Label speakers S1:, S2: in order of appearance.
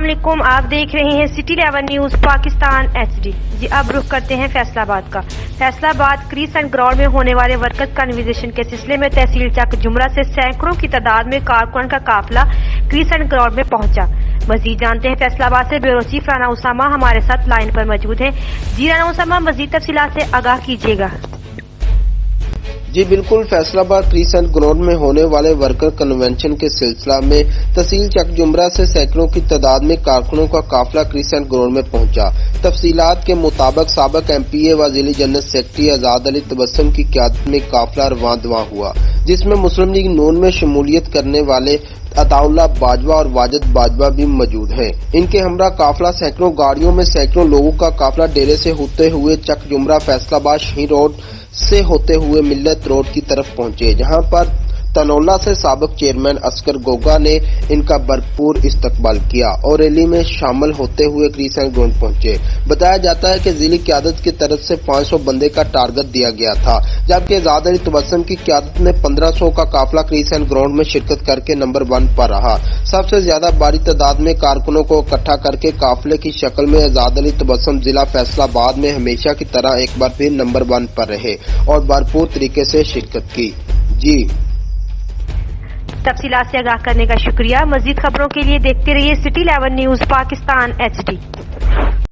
S1: अस्सलाम वालेकुम, आप देख रहे हैं सिटी 11 न्यूज पाकिस्तान HD। जी अब रुख करते हैं फैसलाबाद का। फैसलाबाद क्रीस एंड ग्राउंड में होने वाले वर्कर्स कन्वर्सेशन के सिलसिले में तहसील चक जुमरा से सैकड़ों की तादाद में कारकुन का काफिला क्रीस एंड ग्राउंड में पहुंचा। मजीद जानते हैं फैसलाबाद से ब्यूरो चीफ राना उसामा हमारे साथ लाइन पर मौजूद है। जी राना उसामा, मजीद तफसीलात से आगाह कीजिएगा।
S2: जी बिल्कुल, फैसलाबाद क्रीस एंड ग्राउंड में होने वाले वर्कर कन्वेंशन के सिलसिला में तहसील चक जुमरा से सैकड़ों की तादाद में कारकुनों का काफिला क्रीस एंड ग्राउंड में पहुंचा। तफसीलात के मुताबिक साबिक MPA व जिली जनरल सेक्रेटरी आजाद अली तबस्सुम की क़यादत में काफिला रवां हुआ, जिसमें मुस्लिम लीग नून में शमूलियत करने वाले अताउल्लाह बाजवा और वाजिद बाजवा भी मौजूद हैं। इनके हमरा काफिला सैकड़ों गाड़ियों में सैकड़ों लोगों का काफिला डेरे से होते हुए चक जुमरा फैसलाबाद शाही रोड से होते हुए मिल्लत रोड की तरफ पहुंचे, जहां पर तनौला से साबिक चेयरमैन असगर गोगा ने इनका भरपूर इस्तकबाल किया और रैली में शामिल होते हुए क्रीस एंड ग्राउंड पहुंचे। बताया जाता है कि जिली क़यादत की तरफ से 500 बंदे का टारगेट दिया गया था, जबकि आजाद अली तबस्सुम की क़यादत में 1500 का काफिला क्रीस एंड ग्राउंड में शिरकत करके नंबर 1 पर रहा। सबसे ज्यादा भारी तादाद में कारकुनों को इकट्ठा करके काफिले की शक्ल में आजाद अली तबस्सुम जिला फैसलाबाद में हमेशा की तरह एक बार फिर नंबर 1 पर रहे और भरपूर तरीके से शिरकत की। जी
S1: तफसीलात से आगाह करने का शुक्रिया। मजीद खबरों के लिए देखते रहिए सिटी 11 न्यूज पाकिस्तान HD।